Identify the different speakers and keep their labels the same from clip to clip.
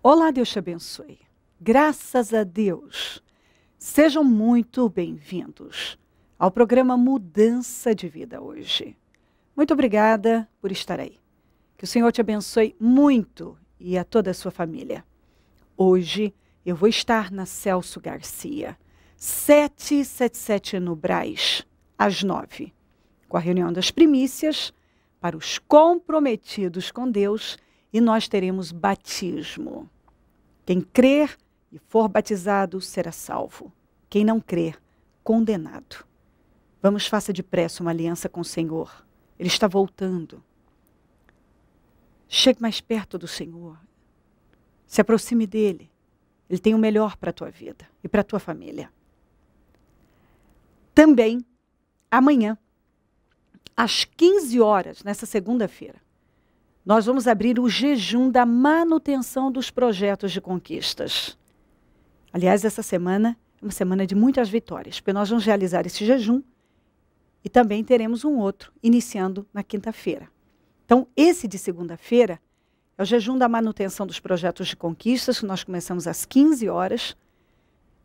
Speaker 1: Olá, Deus te abençoe. Graças a Deus. Sejam muito bem-vindos ao programa Mudança de Vida hoje. Muito obrigada por estar aí. Que o Senhor te abençoe muito e a toda a sua família. Hoje eu vou estar na Celso Garcia, 777 no Brás, às 9, com a reunião das primícias para os comprometidos com Deus e nós teremos batismo. Quem crer e for batizado será salvo. Quem não crer, condenado. Vamos, faça depressa uma aliança com o Senhor. Ele está voltando. Chegue mais perto do Senhor. Se aproxime dele. Ele tem o melhor para a tua vida e para a tua família. Também, amanhã, às 15 horas, nessa segunda-feira, nós vamos abrir o jejum da manutenção dos projetos de conquistas. Aliás, essa semana é uma semana de muitas vitórias, porque nós vamos realizar esse jejum e também teremos um outro, iniciando na quinta-feira. Então, esse de segunda-feira é o jejum da manutenção dos projetos de conquistas, que nós começamos às 15 horas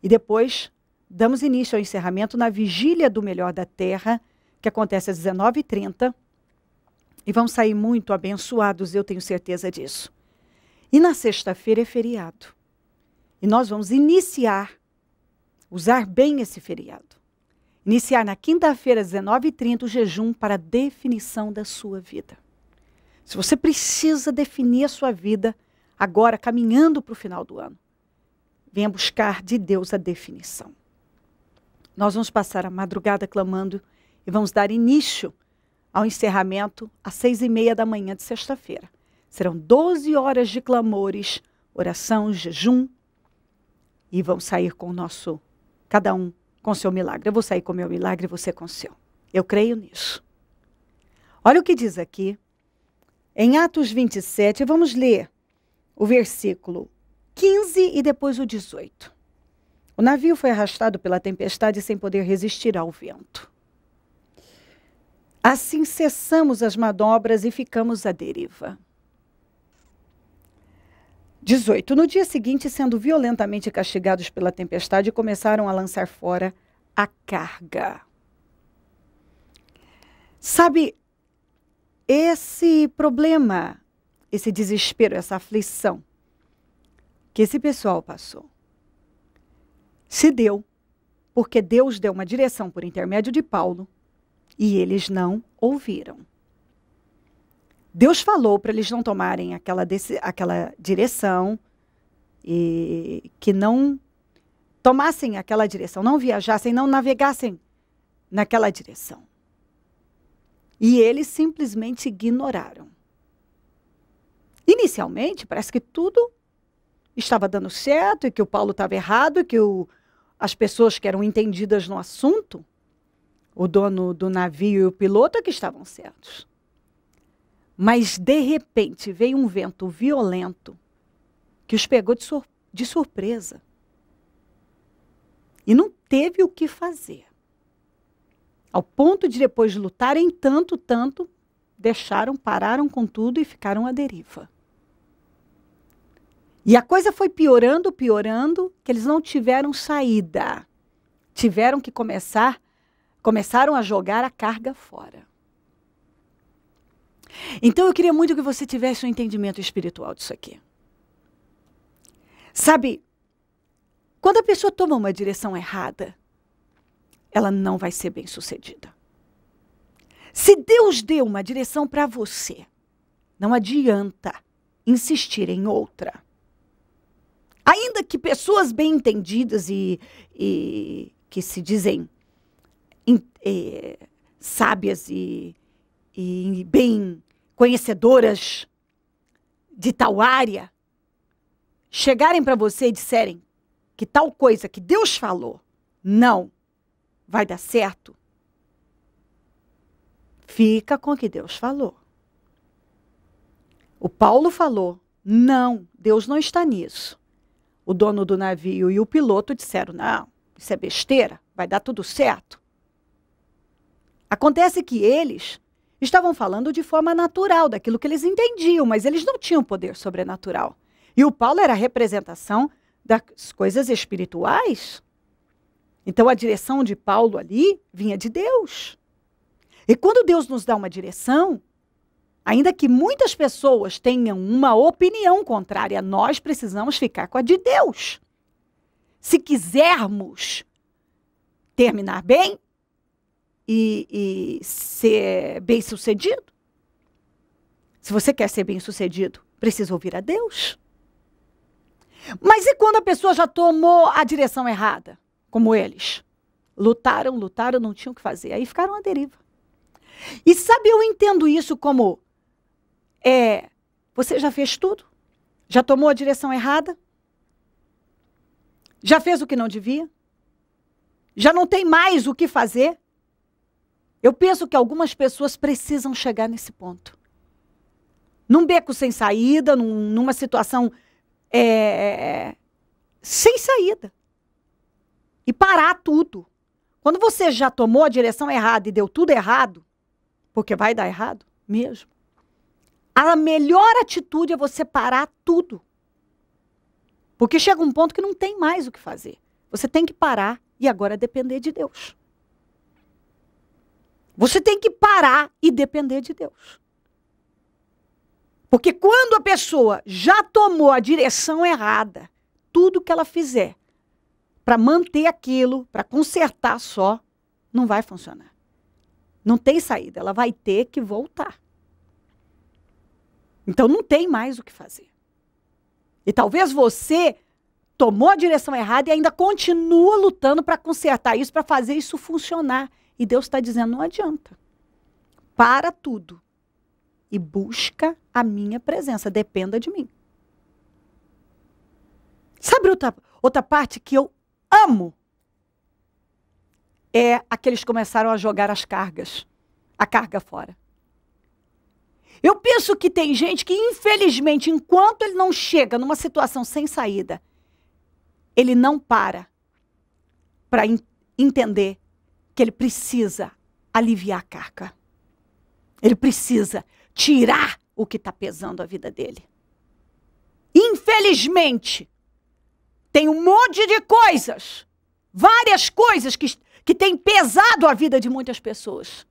Speaker 1: e depois damos início ao encerramento na Vigília do Melhor da Terra, que acontece às 19h30. E vão sair muito abençoados, eu tenho certeza disso. E na sexta-feira é feriado. E nós vamos usar bem esse feriado. Iniciar na quinta-feira, às 19h30, o jejum para a definição da sua vida. Se você precisa definir a sua vida, agora, caminhando para o final do ano, venha buscar de Deus a definição. Nós vamos passar a madrugada clamando e vamos dar início ao encerramento às 6h30 da manhã de sexta-feira. Serão 12 horas de clamores, oração, jejum, e vamos sair com o nosso, cada um com seu milagre. Eu vou sair com o meu milagre e você com o seu. Eu creio nisso. Olha o que diz aqui, em Atos 27, vamos ler o versículo 15 e depois o 18. O navio foi arrastado pela tempestade sem poder resistir ao vento. Assim cessamos as manobras e ficamos à deriva. 18. No dia seguinte, sendo violentamente castigados pela tempestade, começaram a lançar fora a carga. Sabe, esse problema, esse desespero, essa aflição que esse pessoal passou, se deu porque Deus deu uma direção por intermédio de Paulo, e eles não ouviram. Deus falou para eles não tomarem aquela direção e que não tomassem aquela direção, não viajassem, não navegassem naquela direção. E eles simplesmente ignoraram. Inicialmente, parece que tudo estava dando certo e que o Paulo estava errado, e que as pessoas que eram entendidas no assunto, o dono do navio e o piloto é que estavam certos. Mas, de repente, veio um vento violento que os pegou de surpresa. E não teve o que fazer. Ao ponto de, depois de lutarem tanto, pararam com tudo e ficaram à deriva. E a coisa foi piorando, que eles não tiveram saída. Tiveram que começaram a jogar a carga fora. Então eu queria muito que você tivesse um entendimento espiritual disso aqui. Sabe, quando a pessoa toma uma direção errada, ela não vai ser bem-sucedida. Se Deus deu uma direção para você, não adianta insistir em outra. Ainda que pessoas bem entendidas e que se dizem sábias e bem conhecedoras de tal área, chegarem para você e disserem que tal coisa que Deus falou não vai dar certo, fica com o que Deus falou. O Paulo falou, não, Deus não está nisso. O dono do navio e o piloto disseram, não, isso é besteira, vai dar tudo certo. Acontece que eles estavam falando de forma natural, daquilo que eles entendiam, mas eles não tinham poder sobrenatural. E o Paulo era a representação das coisas espirituais. Então a direção de Paulo ali vinha de Deus. E quando Deus nos dá uma direção, ainda que muitas pessoas tenham uma opinião contrária, nós precisamos ficar com a de Deus. Se quisermos terminar bem e ser bem-sucedido, se você quer ser bem-sucedido, precisa ouvir a Deus. Mas e quando a pessoa já tomou a direção errada? Como eles. Lutaram, não tinham o que fazer. Aí ficaram à deriva. E sabe, eu entendo isso como... você já fez tudo? Já tomou a direção errada? Já fez o que não devia? Já não tem mais o que fazer? Eu penso que algumas pessoas precisam chegar nesse ponto. Num beco sem saída, numa situação sem saída. E parar tudo. Quando você já tomou a direção errada e deu tudo errado, porque vai dar errado mesmo, a melhor atitude é você parar tudo. Porque chega um ponto que não tem mais o que fazer. Você tem que parar e agora depender de Deus. Você tem que parar e depender de Deus. Porque quando a pessoa já tomou a direção errada, tudo que ela fizer para manter aquilo, para consertar só, não vai funcionar. Não tem saída, ela vai ter que voltar. Então não tem mais o que fazer. E talvez você tomou a direção errada e ainda continua lutando para consertar isso, para fazer isso funcionar. E Deus está dizendo, não adianta. Para tudo. E busca a minha presença. Dependa de mim. Sabe outra parte que eu amo? É aqueles que começaram a jogar a carga fora. Eu penso que tem gente que, infelizmente, enquanto ele não chega numa situação sem saída, ele não para entender que ele precisa aliviar a carga. Ele precisa tirar o que está pesando a vida dele. Infelizmente, tem um monte de coisas, várias coisas que têm pesado a vida de muitas pessoas.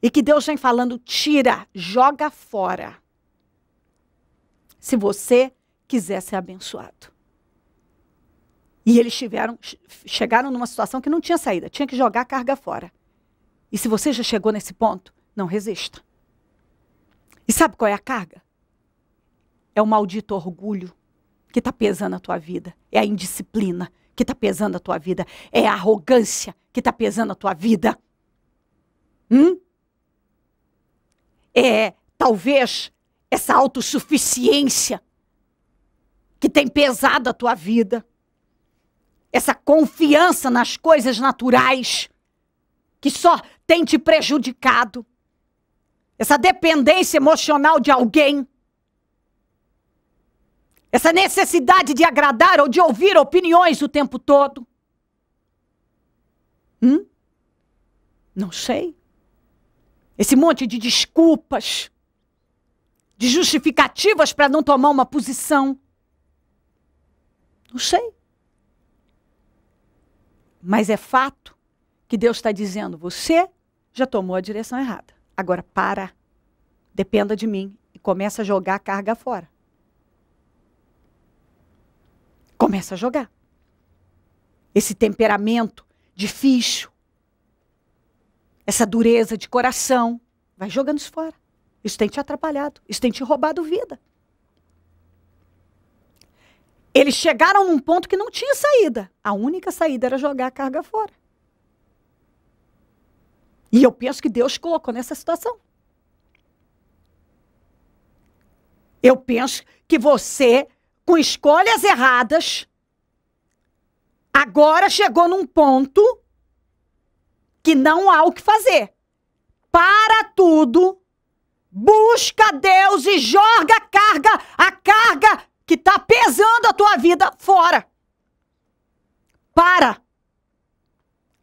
Speaker 1: E que Deus vem falando, tira, joga fora. Se você quiser ser abençoado. E eles chegaram numa situação que não tinha saída, tinha que jogar a carga fora. E se você já chegou nesse ponto, não resista. E sabe qual é a carga? É o maldito orgulho que está pesando a tua vida. É a indisciplina que está pesando a tua vida. É a arrogância que está pesando a tua vida. É, talvez, essa autossuficiência que tem pesado a tua vida. Essa confiança nas coisas naturais que só tem te prejudicado. Essa dependência emocional de alguém. Essa necessidade de agradar ou de ouvir opiniões o tempo todo. Não sei. Esse monte de desculpas, de justificativas para não tomar uma posição. Não sei. Mas é fato que Deus está dizendo, você já tomou a direção errada. Agora para, dependa de mim e começa a jogar a carga fora. Começa a jogar. Esse temperamento difícil, essa dureza de coração, vai jogando isso fora. Isso tem te atrapalhado, isso tem te roubado vida. Eles chegaram num ponto que não tinha saída. A única saída era jogar a carga fora. E eu penso que Deus colocou nessa situação. Eu penso que você, com escolhas erradas, agora chegou num ponto que não há o que fazer. Para tudo, busca Deus e joga a carga que está pesando a tua vida fora. Para.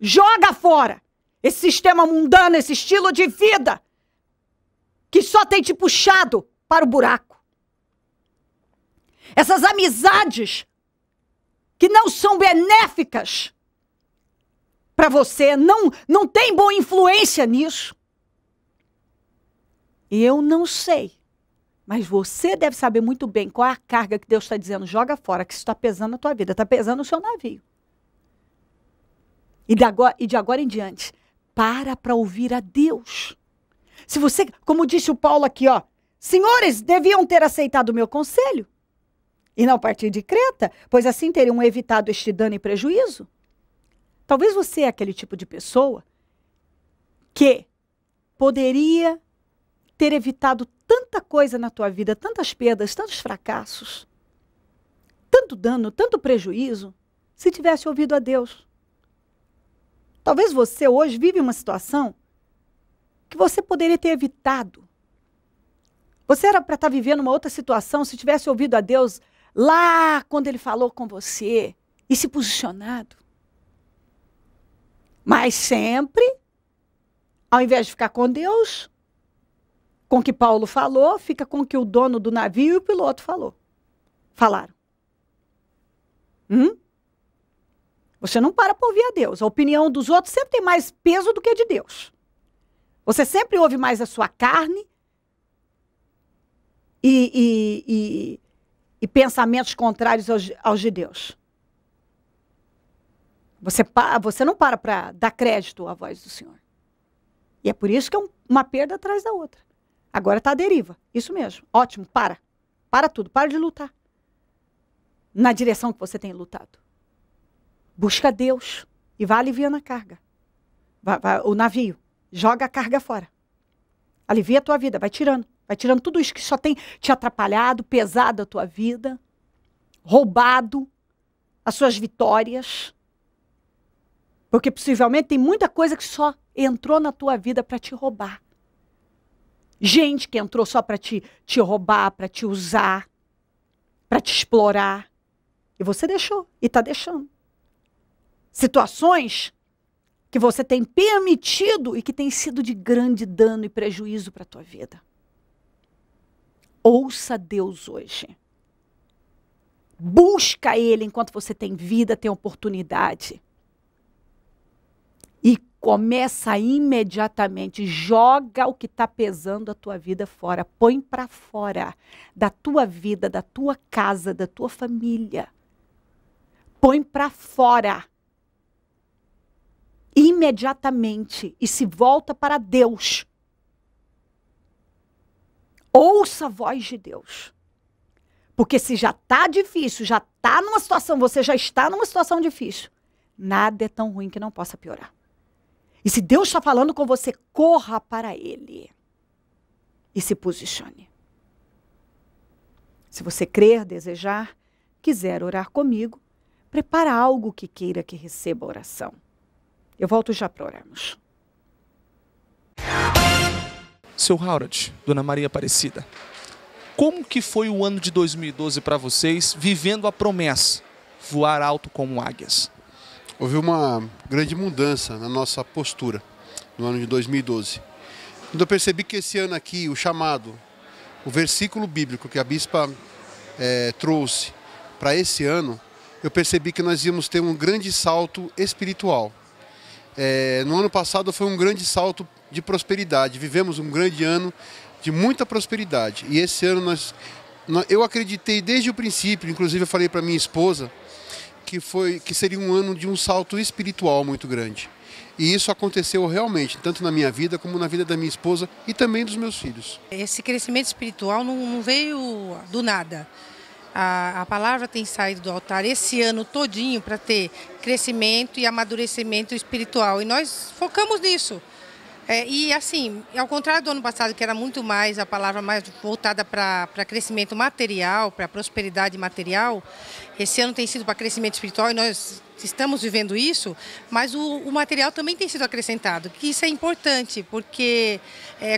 Speaker 1: Joga fora. Esse sistema mundano, esse estilo de vida que só tem te puxado para o buraco. essas amizades que não são benéficas para você, não tem boa influência nisso. Eu não sei, mas você deve saber muito bem qual é a carga que Deus está dizendo, joga fora, que isso está pesando na tua vida, está pesando no seu navio. E de agora em diante, para ouvir a Deus. Se você, como disse o Paulo aqui, ó, senhores, deviam ter aceitado o meu conselho e não partir de Creta, pois assim teriam evitado este dano e prejuízo. Talvez você é aquele tipo de pessoa que poderia ter evitado tanta coisa na tua vida, tantas perdas, tantos fracassos, tanto dano, tanto prejuízo, se tivesse ouvido a Deus. Talvez você hoje vive uma situação que você poderia ter evitado. Você era para estar vivendo uma outra situação se tivesse ouvido a Deus lá quando Ele falou com você e se posicionado. Mas sempre, ao invés de ficar com Deus, com o que Paulo falou, fica com o que o dono do navio e o piloto falaram. Você não para ouvir a Deus. A opinião dos outros sempre tem mais peso do que a de Deus. Você sempre ouve mais a sua carne e pensamentos contrários aos de Deus. Você não para dar crédito à voz do Senhor. E é por isso que é uma perda atrás da outra. Agora está à deriva. Isso mesmo. Ótimo, para. Para tudo. Para de lutar. Na direção que você tem lutado. Busca Deus e vá aliviando a carga. O navio. Joga a carga fora. Alivia a tua vida. Vai tirando. Vai tirando tudo isso que só tem te atrapalhado, pesado a tua vida, roubado as suas vitórias. Porque possivelmente tem muita coisa que só entrou na tua vida para te roubar. Gente que entrou só para te roubar, para te usar, para te explorar. E você deixou e está deixando. Situações que você tem permitido e que tem sido de grande dano e prejuízo para a tua vida. Ouça Deus hoje. Busca Ele enquanto você tem vida, tem oportunidade. E começa imediatamente, joga o que está pesando a tua vida fora. Põe para fora da tua vida, da tua casa, da tua família. Põe para fora. Imediatamente. E se volta para Deus. Ouça a voz de Deus. Porque se já está difícil, já está numa situação, você já está numa situação difícil, nada é tão ruim que não possa piorar. E se Deus está falando com você, corra para Ele. E se posicione. Se você crer, desejar, quiser orar comigo, prepara algo que queira que receba a oração. Eu volto já para orarmos.
Speaker 2: Seu Harold, Dona Maria Aparecida, como que foi o ano de 2012 para vocês, vivendo a promessa, voar alto como águias?
Speaker 3: Houve uma grande mudança na nossa postura no ano de 2012. Quando eu percebi que esse ano aqui, o chamado, o versículo bíblico que a bispa trouxe para esse ano, eu percebi que nós íamos ter um grande salto espiritual. No ano passado foi um grande salto de prosperidade. Vivemos um grande ano de muita prosperidade. E esse ano eu acreditei desde o princípio, inclusive eu falei para minha esposa, que seria um ano de um salto espiritual muito grande. E isso aconteceu realmente, tanto na minha vida como na vida da minha esposa e também dos meus filhos.
Speaker 4: Esse crescimento espiritual não veio do nada. A palavra tem saído do altar esse ano todinho para ter crescimento e amadurecimento espiritual. E nós focamos nisso. E assim, ao contrário do ano passado, que era muito mais a palavra mais voltada para crescimento material, para prosperidade material, esse ano tem sido para crescimento espiritual e nós estamos vivendo isso, mas o material também tem sido acrescentado, que isso é importante, porque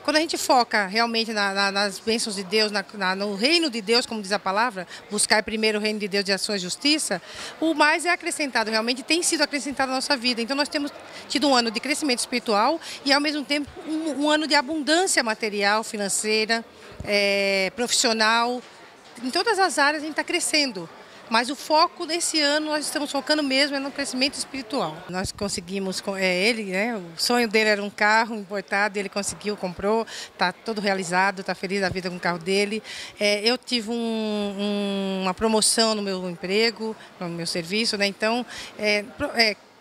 Speaker 4: quando a gente foca realmente nas bênçãos de Deus, no reino de Deus, como diz a palavra, buscar primeiro o reino de Deus e a sua justiça, o mais é acrescentado, realmente tem sido acrescentado na nossa vida. Então nós temos tido um ano de crescimento espiritual e ao mesmo tempo um ano de abundância material, financeira, profissional. em todas as áreas a gente está crescendo. Mas o foco desse ano, nós estamos focando mesmo no crescimento espiritual. Nós conseguimos, ele, né, o sonho dele era um carro importado, ele conseguiu, comprou, está todo realizado, está feliz da vida com o carro dele. Eu tive uma promoção no meu emprego, no meu serviço, né, então,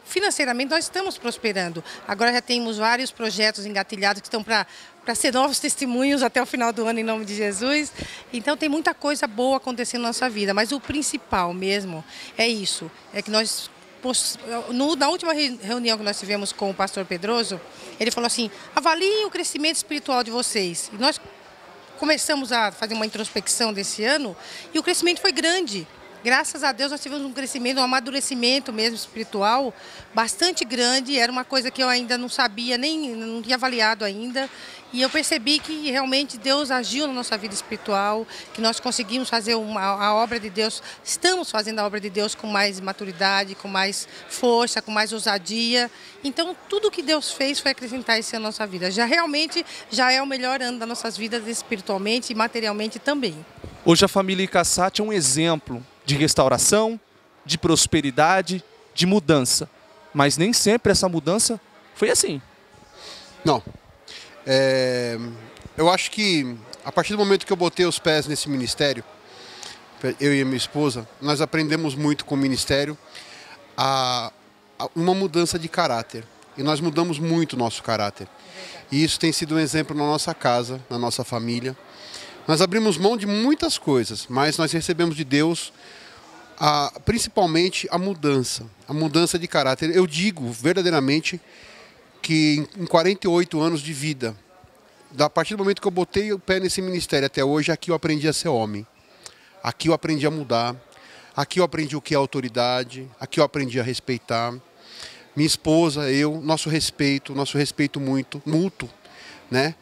Speaker 4: financeiramente nós estamos prosperando. Agora já temos vários projetos engatilhados que estão para ser novos testemunhos até o final do ano, em nome de Jesus. Então tem muita coisa boa acontecendo na nossa vida, mas o principal mesmo é isso, é que nós, na última reunião que nós tivemos com o pastor Pedroso, ele falou assim, avaliem o crescimento espiritual de vocês. E nós começamos a fazer uma introspecção desse ano e o crescimento foi grande. Graças a Deus nós tivemos um crescimento, um amadurecimento mesmo espiritual bastante grande. Era uma coisa que eu ainda não sabia, nem não tinha avaliado ainda. E eu percebi que realmente Deus agiu na nossa vida espiritual, que nós conseguimos fazer a obra de Deus, estamos fazendo a obra de Deus com mais maturidade, com mais força, com mais ousadia. Então tudo que Deus fez foi acrescentar isso à nossa vida. Realmente já é o melhor ano das nossas vidas espiritualmente e materialmente também.
Speaker 2: Hoje a família Icassati é um exemplo de restauração, de prosperidade, de mudança. Mas nem sempre essa mudança foi assim.
Speaker 3: Não. Eu acho que a partir do momento que eu botei os pés nesse ministério, eu e a minha esposa, nós aprendemos muito com o ministério uma mudança de caráter. E nós mudamos muito o nosso caráter. E isso tem sido um exemplo na nossa casa, na nossa família. Nós abrimos mão de muitas coisas, mas nós recebemos de Deus principalmente a mudança de caráter. Eu digo verdadeiramente que em 48 anos de vida, a partir do momento que eu botei o pé nesse ministério até hoje, aqui eu aprendi a ser homem. Aqui eu aprendi a mudar. Aqui eu aprendi o que é autoridade. Aqui eu aprendi a respeitar. Minha esposa, eu, nosso respeito muito mútuo, né?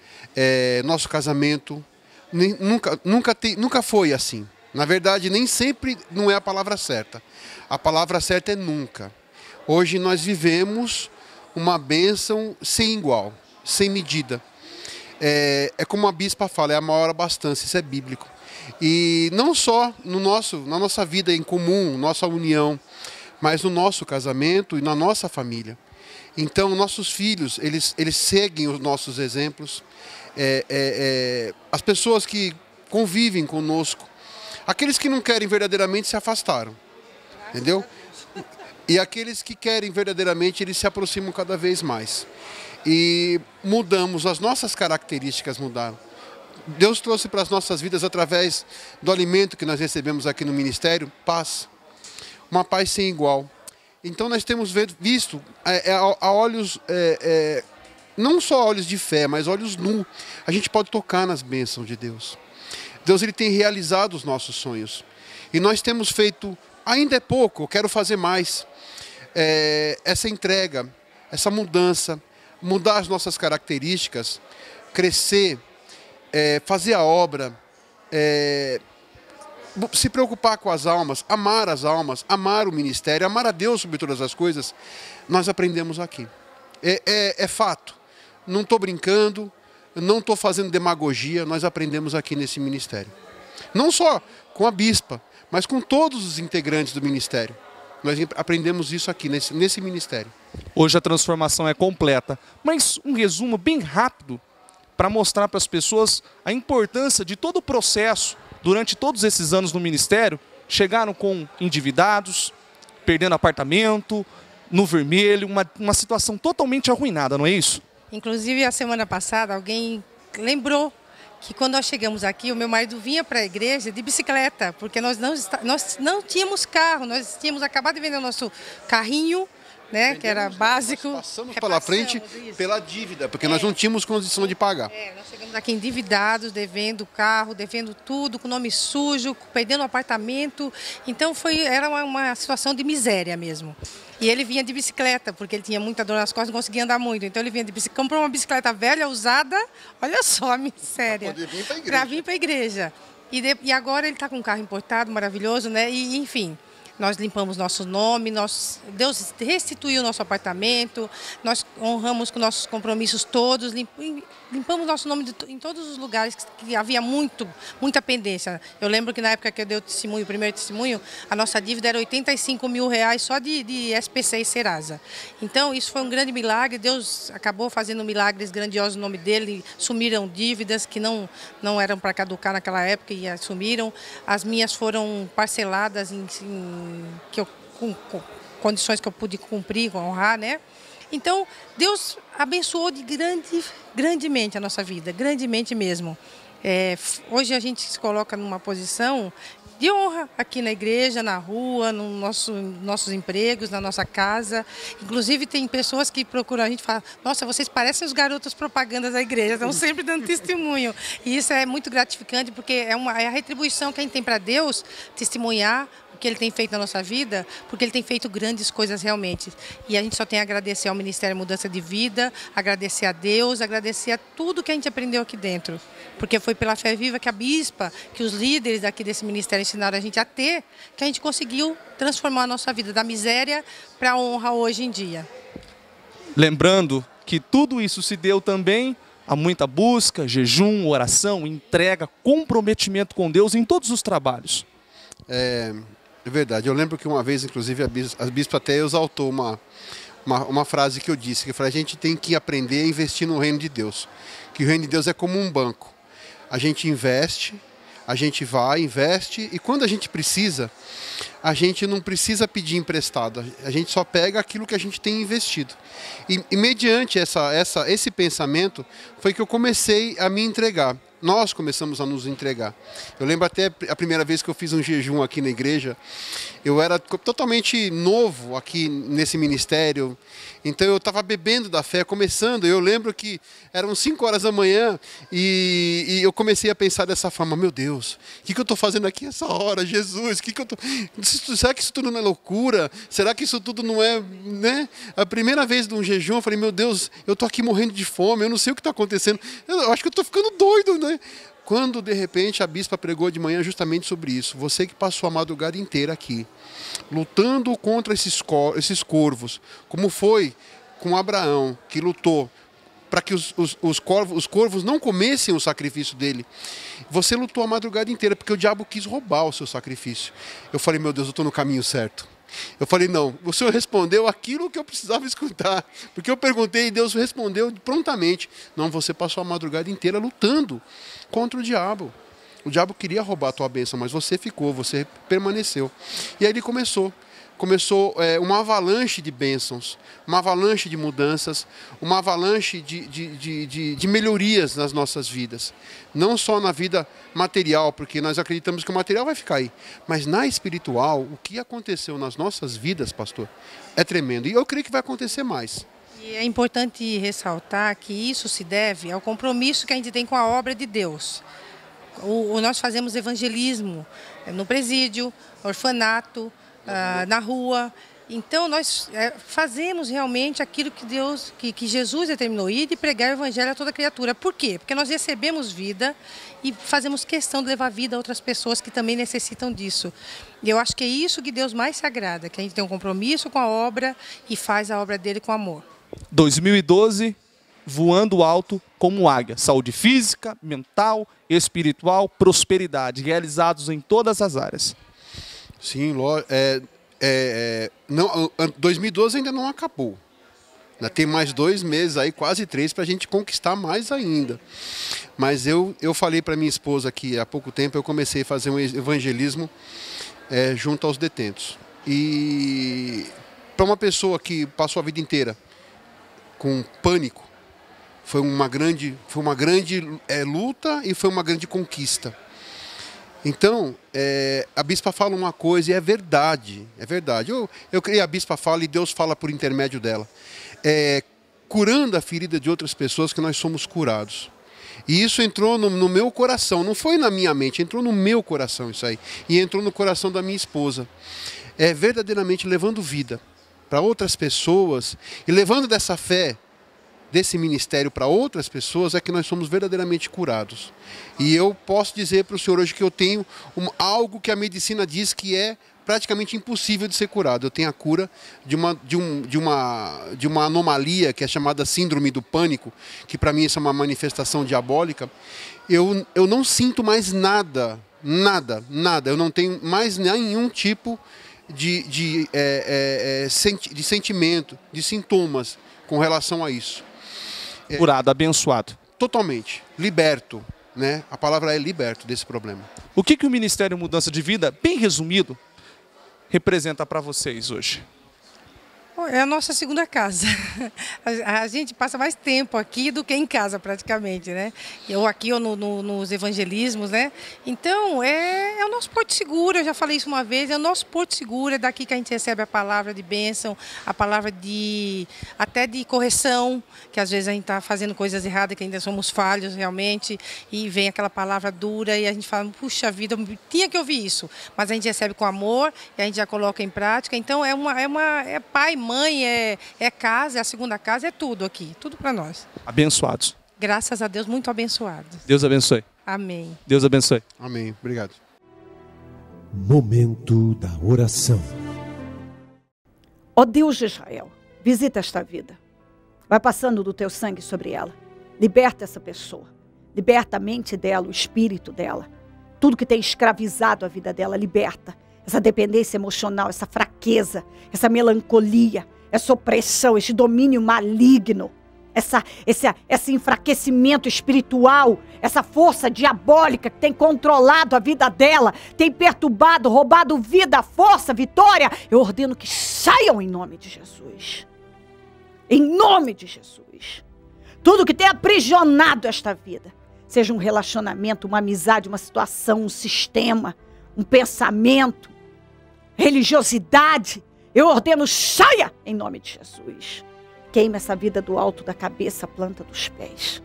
Speaker 3: Nosso casamento nunca foi assim. Na verdade, nem sempre não é a palavra certa. A palavra certa é nunca. Hoje nós vivemos uma bênção sem igual, sem medida. É como a bispa fala, é a maior abastança, isso é bíblico. E não só na nossa vida em comum, nossa união, mas no nosso casamento e na nossa família. Então, nossos filhos, eles seguem os nossos exemplos. As pessoas que convivem conosco, aqueles que não querem verdadeiramente se afastaram, entendeu? E aqueles que querem verdadeiramente, eles se aproximam cada vez mais. E mudamos, as nossas características mudaram. Deus trouxe para as nossas vidas, através do alimento que nós recebemos aqui no ministério, paz. Uma paz sem igual. Então nós temos visto a olhos, não só olhos de fé, mas olhos nus. A gente pode tocar nas bênçãos de Deus. Deus ele tem realizado os nossos sonhos. E nós temos feito, ainda é pouco, eu quero fazer mais. Essa entrega, essa mudança, mudar as nossas características, crescer, fazer a obra, se preocupar com as almas, amar o ministério, amar a Deus sobre todas as coisas, nós aprendemos aqui. É fato. Não estou brincando, não estou fazendo demagogia, nós aprendemos aqui nesse ministério. Não só com a bispa, mas com todos os integrantes do ministério. Nós aprendemos isso aqui nesse ministério.
Speaker 2: Hoje a transformação é completa, mas um resumo bem rápido para mostrar para as pessoas a importância de todo o processo. Durante todos esses anos no ministério, chegaram com endividados, perdendo apartamento, no vermelho, uma situação totalmente arruinada, não é isso?
Speaker 4: Inclusive, a semana passada, alguém lembrou que quando nós chegamos aqui, o meu marido vinha para a igreja de bicicleta, porque nós não tínhamos carro, nós tínhamos acabado de vender o nosso carrinho, né, que era básico.
Speaker 3: Nós passamos pela frente pela dívida, porque nós não tínhamos condição de pagar.
Speaker 4: Nós chegamos aqui endividados, devendo carro, devendo tudo, com nome sujo, perdendo o apartamento. Então era uma situação de miséria mesmo. E ele vinha de bicicleta, porque ele tinha muita dor nas costas, não conseguia andar muito. Então ele vinha de bicicleta, comprou uma bicicleta velha, usada, olha só a miséria. Para vir para a igreja. E agora ele está com um carro importado, maravilhoso, né? E enfim. Nós limpamos nosso nome, Deus restituiu nosso apartamento, nós honramos com nossos compromissos todos, limpamos nosso nome em todos os lugares que havia muita pendência. Eu lembro que na época que eu dei o primeiro testemunho, a nossa dívida era R$85 mil só de SPC e Serasa. Então, isso foi um grande milagre. Deus acabou fazendo milagres grandiosos no nome dele. Sumiram dívidas que não eram para caducar naquela época e sumiram. As minhas foram parceladas com condições que eu pude cumprir, honrar, né? Então, Deus abençoou grandemente a nossa vida, grandemente mesmo. Hoje a gente se coloca numa posição de honra aqui na igreja, na rua, nos nossos empregos, na nossa casa. Inclusive, tem pessoas que procuram a gente e falam: nossa, vocês parecem os garotos propagandas da igreja, estão sempre dando testemunho. E isso é muito gratificante, porque é a retribuição que a gente tem para Deus, testemunhar o que Ele tem feito na nossa vida, porque Ele tem feito grandes coisas realmente. E a gente só tem a agradecer ao Ministério Mudança de Vida, agradecer a Deus, agradecer a tudo que a gente aprendeu aqui dentro. Porque foi pela fé viva que a bispa, que os líderes aqui desse ministério ensinaram a gente a ter, que a gente conseguiu transformar a nossa vida da miséria para a honra hoje em dia.
Speaker 2: Lembrando que tudo isso se deu também a muita busca, jejum, oração, entrega, comprometimento com Deus em todos os trabalhos.
Speaker 3: É verdade. Eu lembro que uma vez, inclusive, a bispa até exaltou uma frase que eu disse, que eu falei: a gente tem que aprender a investir no reino de Deus. Que o reino de Deus é como um banco. A gente investe, a gente vai, investe, e quando a gente precisa, a gente não precisa pedir emprestado. A gente só pega aquilo que a gente tem investido. E mediante esse pensamento, foi que eu comecei a me entregar. Nós começamos a nos entregar. Eu lembro até a primeira vez que eu fiz um jejum aqui na igreja, eu era totalmente novo aqui nesse ministério, então eu estava bebendo da fé, começando. Eu lembro que eram 5 horas da manhã e eu comecei a pensar dessa forma: meu Deus, o que eu estou fazendo aqui essa hora? Jesus, será que isso tudo não é loucura? Será que isso tudo não é, né? A primeira vez de um jejum, eu falei: meu Deus, eu estou aqui morrendo de fome, eu não sei o que está acontecendo, eu acho que eu estou ficando doido, né? Quando, de repente, a bispa pregou de manhã justamente sobre isso. Você que passou a madrugada inteira aqui, lutando contra esses corvos, como foi com Abraão, que lutou para que os corvos não comessem o sacrifício dele. Você lutou a madrugada inteira, porque o diabo quis roubar o seu sacrifício. Eu falei: meu Deus, eu estou no caminho certo. Eu falei: não, o Senhor respondeu aquilo que eu precisava escutar. Porque eu perguntei e Deus respondeu prontamente. Não, você passou a madrugada inteira lutando contra o diabo. O diabo queria roubar a tua bênção, mas você ficou, você permaneceu. E aí ele começou uma avalanche de bênçãos, uma avalanche de mudanças, uma avalanche de melhorias nas nossas vidas. Não só na vida material, porque nós acreditamos que o material vai ficar aí, mas na espiritual, o que aconteceu nas nossas vidas, pastor, é tremendo. E eu creio que vai acontecer mais.
Speaker 4: E é importante ressaltar que isso se deve ao compromisso que a gente tem com a obra de Deus. Nós fazemos evangelismo no presídio, orfanato, na rua. Então nós fazemos realmente aquilo que Jesus determinou, ir de pregar o evangelho a toda criatura. Por quê? Porque nós recebemos vida e fazemos questão de levar vida a outras pessoas que também necessitam disso. E eu acho que é isso que Deus mais se agrada, que a gente tem um compromisso com a obra e faz a obra dele com amor.
Speaker 2: 2012, voando alto como águia. Saúde física, mental, espiritual, prosperidade, realizados em todas as áreas.
Speaker 3: Sim, 2012 ainda não acabou. Ainda tem mais 2 meses aí, quase 3, para a gente conquistar mais ainda. Mas eu falei para minha esposa que há pouco tempo eu comecei a fazer um evangelismo junto aos detentos. E para uma pessoa que passou a vida inteira com pânico, foi uma grande luta e foi uma grande conquista. Então, a bispa fala uma coisa e é verdade. Eu creio que a bispa fala e Deus fala por intermédio dela. Curando a ferida de outras pessoas que nós somos curados. E isso entrou no meu coração, não foi na minha mente, entrou no meu coração isso aí. E entrou no coração da minha esposa. Verdadeiramente levando vida para outras pessoas e levando dessa fé, desse ministério para outras pessoas, é que nós somos verdadeiramente curados. E eu posso dizer para o senhor hoje que eu tenho algo que a medicina diz que é praticamente impossível de ser curado. Eu tenho a cura de uma anomalia que é chamada síndrome do pânico, que para mim isso é uma manifestação diabólica. Eu não sinto mais nada. Eu não tenho mais nenhum tipo de sentimento, de sintomas com relação a isso.
Speaker 2: Curado, abençoado.
Speaker 3: Totalmente. Liberto. Né? A palavra é liberto desse problema.
Speaker 2: O que o Ministério Mudança de Vida, bem resumido, representa para vocês hoje?
Speaker 4: É a nossa segunda casa. A gente passa mais tempo aqui do que em casa, praticamente, né? Ou aqui ou nos evangelismos, né? Então, é o nosso porto seguro, eu já falei isso uma vez, é o nosso porto seguro, é daqui que a gente recebe a palavra de bênção, a palavra até de correção, que às vezes a gente está fazendo coisas erradas, que ainda somos falhos realmente, e vem aquela palavra dura e a gente fala, puxa vida, eu tinha que ouvir isso. Mas a gente recebe com amor e a gente já coloca em prática. Então, é pai, mãe, é casa, é a segunda casa, é tudo aqui, tudo para nós.
Speaker 2: Abençoados.
Speaker 4: Graças a Deus, muito abençoados.
Speaker 2: Deus abençoe.
Speaker 4: Amém.
Speaker 2: Deus abençoe.
Speaker 3: Amém. Obrigado.
Speaker 5: Momento da oração.
Speaker 1: Ó Deus de Israel, visita esta vida. Vai passando do teu sangue sobre ela. Liberta essa pessoa. Liberta a mente dela, o espírito dela. Tudo que tem escravizado a vida dela, liberta. Essa dependência emocional, essa fraqueza, essa melancolia, essa opressão, esse domínio maligno, esse enfraquecimento espiritual, essa força diabólica que tem controlado a vida dela, tem perturbado, roubado vida, força, vitória. Eu ordeno que saiam em nome de Jesus. Em nome de Jesus. Tudo que tem aprisionado esta vida, seja um relacionamento, uma amizade, uma situação, um sistema, um pensamento, religiosidade, eu ordeno, saia em nome de Jesus. Queima essa vida do alto da cabeça à planta dos pés.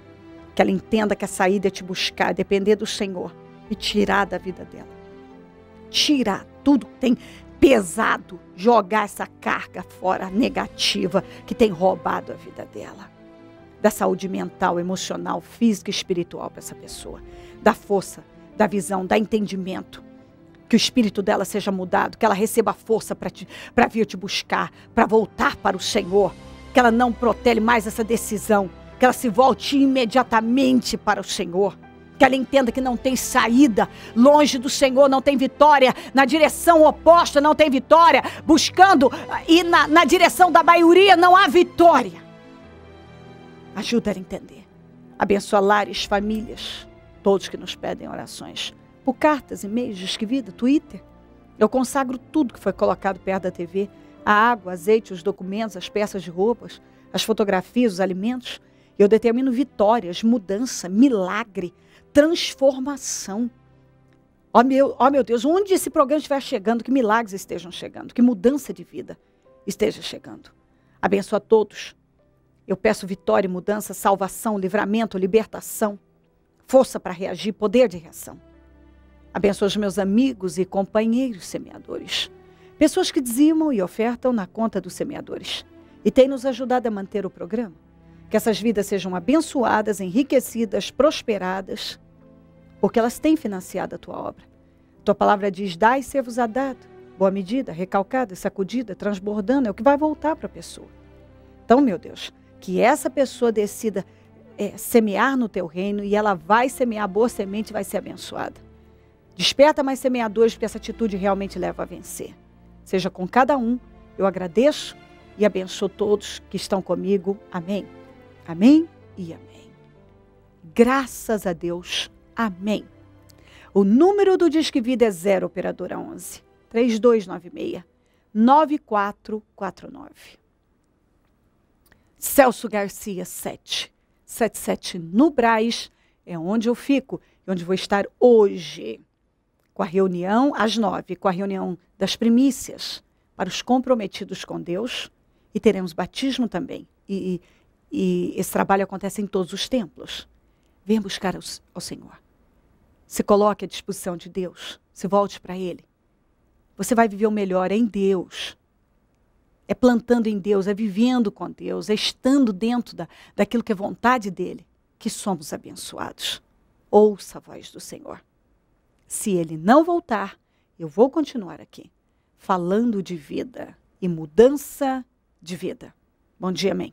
Speaker 1: Que ela entenda que a saída é te buscar, depender do Senhor e tirar da vida dela. Tirar tudo que tem pesado, jogar essa carga fora negativa que tem roubado a vida dela. Da saúde mental, emocional, física e espiritual para essa pessoa. Da força, da visão, da entendimento. Que o espírito dela seja mudado, que ela receba força para vir te buscar, para voltar para o Senhor, que ela não protele mais essa decisão, que ela se volte imediatamente para o Senhor, que ela entenda que não tem saída, longe do Senhor não tem vitória, na direção oposta não tem vitória, buscando e na direção da maioria não há vitória. Ajuda ela a entender. Abençoa lares, famílias, todos que nos pedem orações. Por cartas, e-mails, Disque Vida, Twitter. Eu consagro tudo que foi colocado perto da TV. A água, azeite, os documentos, as peças de roupas, as fotografias, os alimentos. Eu determino vitórias, mudança, milagre, transformação. Ó meu Deus, onde esse programa estiver chegando, que milagres estejam chegando, que mudança de vida esteja chegando. Abençoa a todos. Eu peço vitória, mudança, salvação, livramento, libertação, força para reagir, poder de reação. Abençoa os meus amigos e companheiros semeadores. Pessoas que dizimam e ofertam na conta dos semeadores. E têm nos ajudado a manter o programa. Que essas vidas sejam abençoadas, enriquecidas, prosperadas, porque elas têm financiado a tua obra. Tua palavra diz, dai e ser-vos-á dado. Boa medida, recalcada, sacudida, transbordando, é o que vai voltar para a pessoa. Então, meu Deus, que essa pessoa decida semear no teu reino e ela vai semear boa semente e vai ser abençoada. Desperta mais semeadores, porque essa atitude realmente leva a vencer. Seja com cada um, eu agradeço e abençoo todos que estão comigo. Amém. Amém e amém. Graças a Deus. Amém. O número do Disque Vida é 0 operadora 11 3296 9449. Celso Garcia 777 no Brás, é onde eu fico e onde vou estar hoje. Com a reunião às 9, com a reunião das primícias para os comprometidos com Deus. E teremos batismo também. E esse trabalho acontece em todos os templos. Venha buscar ao Senhor. Se coloque à disposição de Deus. Se volte para Ele. Você vai viver o melhor em Deus. É plantando em Deus, é vivendo com Deus, é estando dentro daquilo que é vontade dEle, que somos abençoados. Ouça a voz do Senhor. Se Ele não voltar, eu vou continuar aqui, falando de vida e mudança de vida. Bom dia, amém.